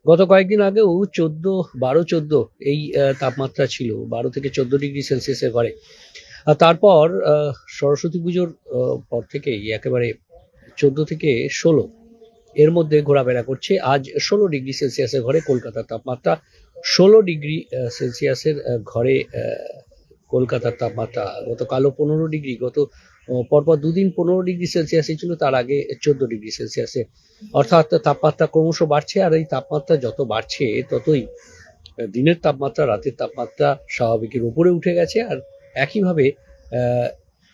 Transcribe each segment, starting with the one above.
গত কয়েকদিন আগেও 12-14 এই তাপমাত্রা ছিল, 12 থেকে 14 ডিগ্রি সেলসিয়াসের ঘরে। তারপর সরস্বতী পুজোর পর থেকেই একেবারে 14 থেকে 16 এর মধ্যে ঘোরাফেরা করছে। আজ 16 ডিগ্রি সেলসিয়াসের ঘরে কলকাতার তাপমাত্রা। 16 ডিগ্রি সেলসিয়াসের ঘরে কলকাতার তাপমাত্রা। গতকালও 15 ডিগ্রি, গত পরপর দুদিন 15 ডিগ্রি সেলসিয়াসে ছিল, তার আগে 14 ডিগ্রি সেলসিয়াসে। অর্থাৎ তাপমাত্রা ক্রমশ বাড়ছে, আর এই তাপমাত্রা যত বাড়ছে ততই দিনের তাপমাত্রা, রাতের তাপমাত্রা স্বাভাবিকের উপরে উঠে গেছে। আর একইভাবে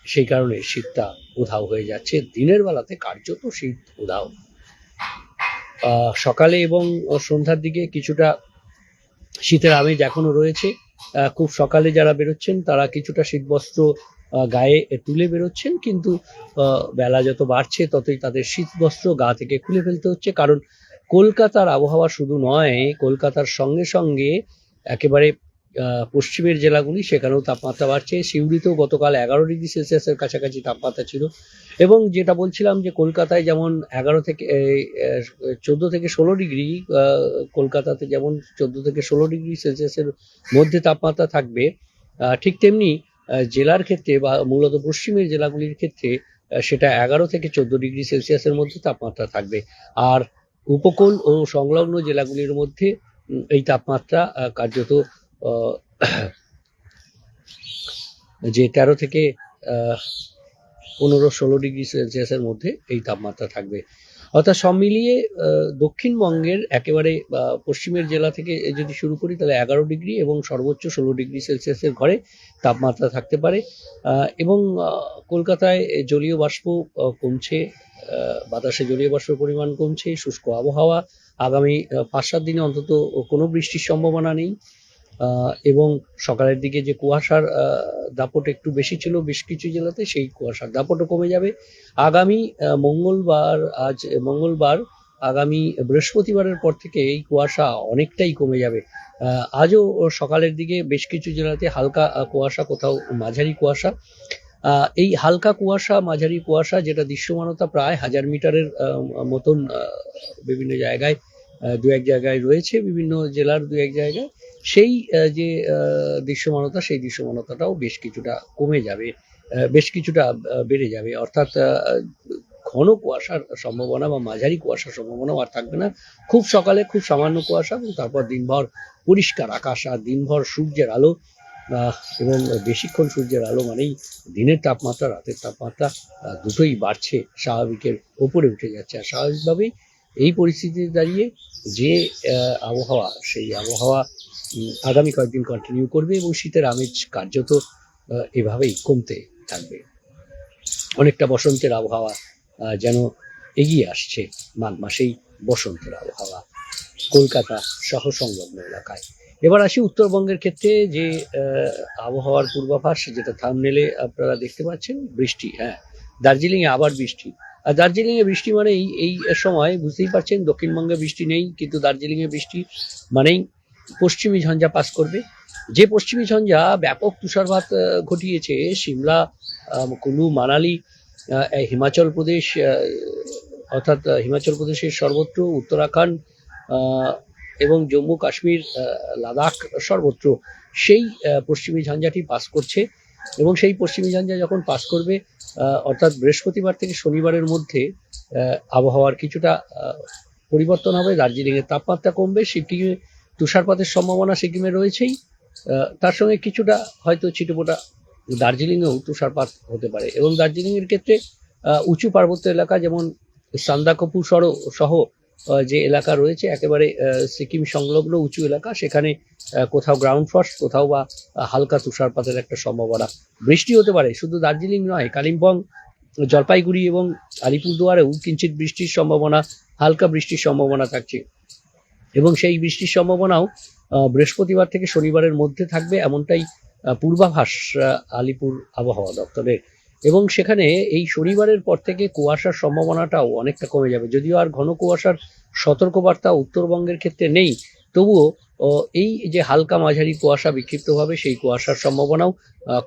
সেই কারণে শীতটা উধাও হয়ে যাচ্ছে। দিনের বেলাতে কার্যত শীত উধাও। সকালে এবং সন্ধ্যার দিকে কিছুটা শীতের আমেজ এখনো রয়েছে। খুব সকালে যারা বেরোচ্ছেন তারা কিছুটা শীতবস্ত্র গায়ে তুলে বেরোচ্ছেন, কিন্তু বেলা যত বাড়ছে ততই তাদের শীতবস্ত্র গা থেকে খুলে ফেলতে হচ্ছে। কারণ কলকাতার আবহাওয়া শুধু নয়, কলকাতার সঙ্গে সঙ্গে একেবারে পশ্চিমের জেলাগুলি, সেখানেও তাপমাত্রা বাড়ছে। সিউড়িতেও গতকাল 11 ডিগ্রি সেলসিয়াসের কাছাকাছি তাপমাত্রা ছিল। এবং যেটা বলছিলাম যে কলকাতায় যেমন 14 থেকে 16 ডিগ্রি, কলকাতাতে যেমন 14 থেকে 16 ডিগ্রি সেলসিয়াসের মধ্যে তাপমাত্রা থাকবে, ঠিক তেমনি জেলার ক্ষেত্রে বা মূলত পশ্চিমের জেলাগুলির ক্ষেত্রে সেটা 11 থেকে 14 ডিগ্রি সেলসিয়াসের মধ্যে তাপমাত্রা থাকবে। আর উপকূল ও সংলগ্ন জেলাগুলির মধ্যে এই তাপমাত্রা কার্যত যে 13 থেকে 15-16 ডিগ্রি সেলসিয়াসের মধ্যে এই তাপমাত্রা থাকবে। অর্থাৎ সব মিলিয়ে দক্ষিণবঙ্গের একেবারে পশ্চিমের জেলা থেকে যদি শুরু করি, তাহলে 11 ডিগ্রি এবং সর্বোচ্চ 16 ডিগ্রি সেলসিয়াসের ঘরে তাপমাত্রা থাকতে পারে। এবং কলকাতায় জলীয় বাষ্প কমছে, বাতাসে জলীয় বাষ্পের পরিমাণ কমছে, শুষ্ক আবহাওয়া। আগামী 5-7 দিনে অন্তত কোনো বৃষ্টির সম্ভাবনা নেই। এবং সকালের দিকে যে কুয়াশার দাপট একটু বেশি ছিল বেশ কিছু জেলাতে, সেই কুয়াশার দাপটও কমে যাবে। আগামী মঙ্গলবার, আগামী বৃহস্পতিবারের পর থেকে এই কুয়াশা অনেকটাই কমে যাবে। আজও সকালের দিকে বেশ কিছু জেলাতে হালকা কুয়াশা, কোথাও মাঝারি কুয়াশা। এই হালকা কুয়াশা, মাঝারি কুয়াশা, যেটা দৃশ্যমানতা প্রায় 1000 মিটারের মতন বিভিন্ন জায়গায়, দু এক জায়গায় রয়েছে, বিভিন্ন জেলার দু এক জায়গায়, সেই যে দৃশ্যমানতা, সেই দৃশ্যমানতাটাও বেশ কিছুটা কমে যাবে, বেশ কিছুটা বেড়ে যাবে। অর্থাৎ ঘন কুয়াশার সম্ভাবনা বা মাঝারি কুয়াশার সম্ভাবনাও আর থাকবে না। খুব সকালে খুব সামান্য কুয়াশা, এবং তারপর দিনভর পরিষ্কার আকাশ আর দিনভর সূর্যের আলো। এবং বেশিক্ষণ সূর্যের আলো মানেই দিনের তাপমাত্রা, রাতের তাপমাত্রা দুটোই বাড়ছে, স্বাভাবিকের ওপরে উঠে যাচ্ছে। আর স্বাভাবিকভাবেই এই পরিস্থিতিতে দাঁড়িয়ে যে আবহাওয়া, সেই আবহাওয়া আগামী কয়েকদিন কন্টিনিউ করবে, এবং শীতের আমেজ কার্যত এভাবেই কমতে থাকবে। অনেকটা বসন্তের আবহাওয়া যেন এগিয়ে আসছে। মাঘ মাসেই বসন্তের আবহাওয়া কলকাতা সহ সংলগ্ন এলাকায়। এবার আসি উত্তরবঙ্গের ক্ষেত্রে, যে আবহাওয়ার পূর্বাভাস, যেটা থাম্বনেলে আপনারা দেখতে পাচ্ছেন। বৃষ্টি, হ্যাঁ, দার্জিলিংয়ে আবার বৃষ্টি। আর দার্জিলিংয়ে বৃষ্টি মানেই এই সময় বুঝতেই পারছেন, দক্ষিণবঙ্গে বৃষ্টি নেই, কিন্তু দার্জিলিংয়ে বৃষ্টি মানেই পশ্চিমী ঝঞ্ঝা পাস করবে। যে পশ্চিমী ঝঞ্ঝা ব্যাপক তুষারপাত ঘটিয়েছে সিমলা, কুলু, মানালি, হিমাচল প্রদেশ, অর্থাৎ হিমাচল প্রদেশের সর্বত্র, উত্তরাখণ্ড এবং জম্মু কাশ্মীর, লাদাখ, সর্বত্র সেই পশ্চিমী ঝঞ্ঝাটি পাস করছে। এবং সেই পশ্চিমী ঝঞ্ঝা যখন পাস করবে, অর্থাৎ বৃহস্পতিবার থেকে শনিবারের মধ্যে আবহাওয়ার কিছুটা পরিবর্তন হবে। দার্জিলিংয়ের তাপমাত্রা কমবে, সিকিমে তুষারপাতের সম্ভাবনা সিকিমে রয়েছেই, তার সঙ্গে কিছুটা হয়তো ছিটেফোঁটা দার্জিলিংয়েও তুষারপাত হতে পারে। এবং দার্জিলিংয়ের ক্ষেত্রে উঁচু পার্বত্য এলাকা, যেমন সান্দাকফু সহ যে এলাকা রয়েছে একেবারে সিকিম সংলগ্ন উঁচু এলাকা, সেখানে কোথাও গ্রাউন্ড ফ্রস্ট, কোথাও বা হালকা তুষারপাতের একটা সম্ভাবনা। বৃষ্টি হতে পারে, শুধু দার্জিলিং নয়, কালিম্পং, জলপাইগুড়ি এবং আলিপুরদুয়ারেও কিঞ্চিৎ বৃষ্টির সম্ভাবনা, হালকা বৃষ্টির সম্ভাবনা থাকছে। এবং সেই বৃষ্টির সম্ভাবনাও বৃহস্পতিবার থেকে শনিবারের মধ্যে থাকবে, এমনটাই পূর্বাভাস আলিপুর আবহাওয়া দপ্তরের। এবং সেখানে এই শনিবারের পর থেকে কুয়াশার সম্ভাবনাটাও অনেকটা কমে যাবে। যদিও আর ঘন কুয়াশার সতর্কবার্তা উত্তরবঙ্গের ক্ষেত্রে নেই, তবুও এই যে হালকা মাঝারি কুয়াশা বিক্ষিপ্তভাবে, সেই কুয়াশার সম্ভাবনাও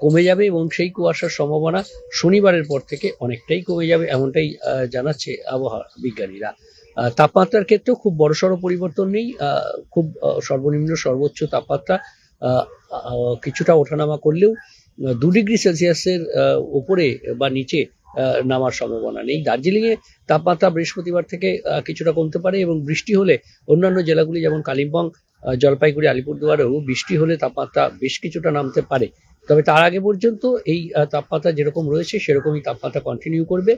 কমে যাবে। এবং সেই কুয়াশার সম্ভাবনা শনিবারের পর থেকে অনেকটাই কমে যাবে, এমনটাই জানাচ্ছে আবহাওয়া বিজ্ঞানীরা। তাপমাত্রার ক্ষেত্রেও খুব বড়সড় পরিবর্তন নেই। খুব সর্বনিম্ন সর্বোচ্চ তাপমাত্রা আহ, কিছুটা ওঠানামা করলেও 2 ডিগ্রি সেলসিয়াসের উপরে বা নিচে নামার সম্ভাবনা নেই। দার্জিলিংয়ে তাপমাত্রা বৃহস্পতিবার থেকে কিছুটা কমতে পারে এবং বৃষ্টি হলে অন্যান্য জেলাগুলি যেমন কালিম্পং, জলপাইগুড়ি, আলিপুরদুয়ারেও বৃষ্টি হলে তাপমাত্রা বেশ কিছুটা নামতে পারে। তবে তার আগে পর্যন্ত এই তাপমাত্রা যেরকম রয়েছে সেরকমই তাপমাত্রা কন্টিনিউ করবে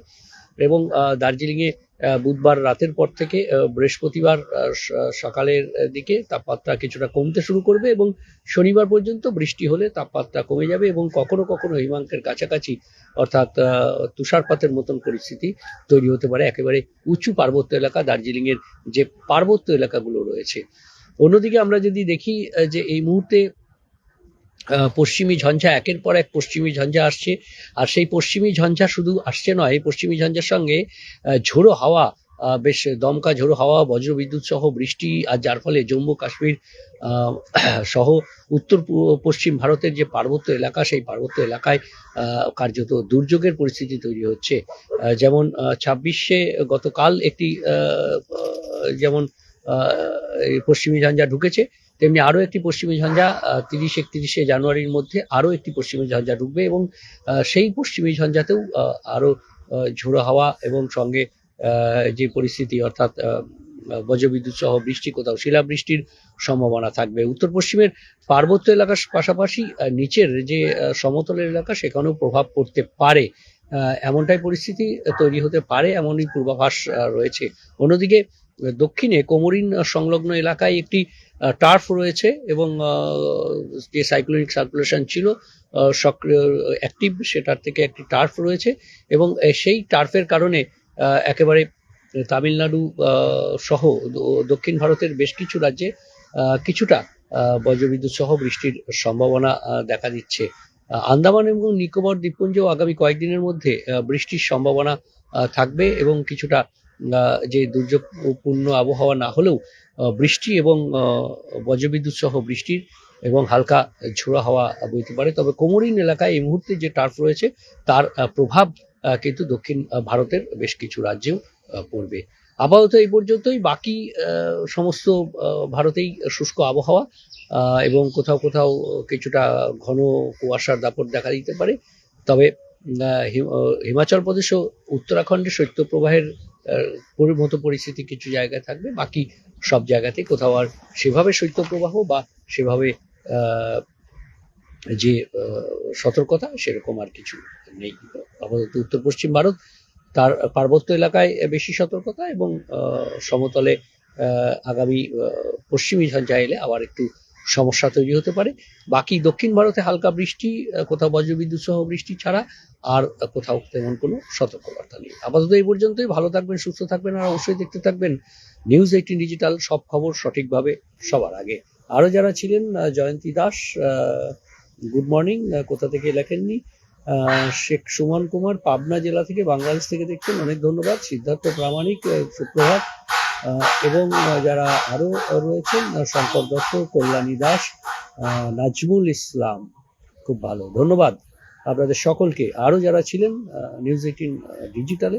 এবং দার্জিলিংয়ে বুধবার রাতের পর থেকে বৃহস্পতিবার সকালের দিকে তাপমাত্রা কিছুটা কমতে শুরু করবে এবং শনিবার পর্যন্ত বৃষ্টি হলে তাপমাত্রা কমে যাবে এবং কখনো কখনো হিমাঙ্কের কাছাকাছি অর্থাৎ তুষারপাতের মতন পরিস্থিতি তৈরি হতে পারে একেবারে উঁচু পার্বত্য এলাকা, দার্জিলিংয়ের যে পার্বত্য এলাকাগুলো রয়েছে। অন্যদিকে আমরা যদি দেখি যে এই মুহূর্তে পশ্চিমী ঝঞ্ঝা, একের পর এক পশ্চিমী ঝঞ্ঝা আসছে, আর সেই পশ্চিমী ঝঞ্ঝা শুধু আসছে নয়, পশ্চিমী ঝঞ্ঝার সঙ্গে ঝোড়ো হাওয়া, বেশ দমকা ঝোড়ো হাওয়া, বজ্রবিদ্যুৎ সহ বৃষ্টি, আর যার ফলে জম্মু কাশ্মীর সহ উত্তর পশ্চিম ভারতের যে পার্বত্য এলাকা, সেই পার্বত্য এলাকায় কার্যত দুর্যোগের পরিস্থিতি তৈরি হচ্ছে। যেমন 26-এ গতকাল একটি যেমন পশ্চিমী ঝঞ্ঝা ঢুকেছে, তেমনি আরও একটি পশ্চিমী ঝঞ্ঝা 30-31 জানুয়ারির মধ্যে আরও একটি পশ্চিমী ঝঞ্ঝা ঢুকবে এবং সেই পশ্চিমী ঝঞ্ঝাতেও আরও ঝোড়ো হাওয়া এবং সঙ্গে যে পরিস্থিতি অর্থাৎ বজ্রবিদ্যুৎ সহ বৃষ্টি, কোথাও শিলাবৃষ্টির সম্ভাবনা থাকবে। উত্তর পশ্চিমের পার্বত্য এলাকার পাশাপাশি নিচের যে সমতলের এলাকা সেখানেও প্রভাব পড়তে পারে, এমনটাই পরিস্থিতি তৈরি হতে পারে, এমনই পূর্বাভাস রয়েছে। অন্যদিকে দক্ষিণে কোমরিন সংলগ্ন এলাকায় একটি টার্ফ রয়েছে এবং যে সাইক্লোনিক সার্কুলেশন ছিল সক্রিয় অ্যাক্টিভ, সেটার থেকে একটি টার্ফ রয়েছে এবং সেই টার্ফের কারণে একেবারে তামিলনাড়ু সহ দক্ষিণ ভারতের বেশ কিছু রাজ্যে কিছুটা বজ্রবিদ্যুৎ সহ বৃষ্টির সম্ভাবনা দেখা দিচ্ছে। আন্দামান এবং নিকোবর দ্বীপপুঞ্জেও আগামী কয়েকদিনের মধ্যে বৃষ্টির সম্ভাবনা থাকবে এবং কিছুটা যে দুর্যোগপূর্ণ আবহাওয়া না হলেও বৃষ্টি এবং বজ্রবিদ্যুৎ সহ বৃষ্টির এবং হালকা ঝোড়ো হাওয়া বইতে পারে। তবে কোমরিন এলাকায় এই মুহূর্তে যে টার্ফ রয়েছে তার প্রভাব কিন্তু দক্ষিণ ভারতের বেশ কিছু রাজ্যেও পড়বে। আপাতত এই পর্যন্তই। বাকি সমস্ত ভারতেই শুষ্ক আবহাওয়া এবং কোথাও কোথাও কিছুটা ঘন কুয়াশার দাপট দেখা দিতে পারে। তবে হিমাচল প্রদেশ ও উত্তরাখণ্ডে শৈত্যপ্রবাহের মতো পরিস্থিতি কিছু জায়গায় থাকবে, বাকি সব জায়গাতে কোথাও আর সেভাবে শৈত্যপ্রবাহ বা সেভাবে যে সতর্কতা সেরকম আর কিছু নেই। আপাতত উত্তর পশ্চিম ভারত তার পার্বত্য এলাকায় বেশি সতর্কতা এবং সমতলে আগামী পশ্চিমী ঝঞ্ঝা এলে আবার একটু সমস্যা তৈরি হতে পারে। বাকি দক্ষিণ ভারতে হালকা বৃষ্টি, কোথাও বজ্রবিদ্যুৎ সহ বৃষ্টি ছাড়া আর কোথাও তেমন কোনো সতর্কবার্তা নেই। আপাতত এই পর্যন্তই। ভালো থাকবেন, সুস্থ থাকবেন আর অবশ্যই দেখতে থাকবেন News18 ডিজিটাল, সব খবর সঠিকভাবে সবার আগে। আরও যারা ছিলেন, জয়ন্তী দাস, গুড মর্নিং, কোথা থেকে লেখেননি, শেখ সুমন কুমার পাবনা জেলা থেকে বাংলাদেশ থেকে দেখছেন, অনেক ধন্যবাদ। সিদ্ধার্থ প্রামাণিক, সুপ্রভাত, এবং যারা আরো রয়েছেন, শঙ্কর দত্ত, কল্যাণী দাস, নাজমুল ইসলাম, খুব ভালো, ধন্যবাদ আপনাদের সকলকে। আরো যারা ছিলেন News18 ডিজিটালে,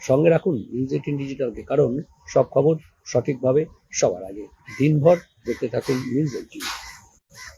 সঙ্গে রাখুন News18 ডিজিটালকে, কারণ সব খবর সঠিকভাবে সবার আগে। দিনভর দেখতে থাকুন News18।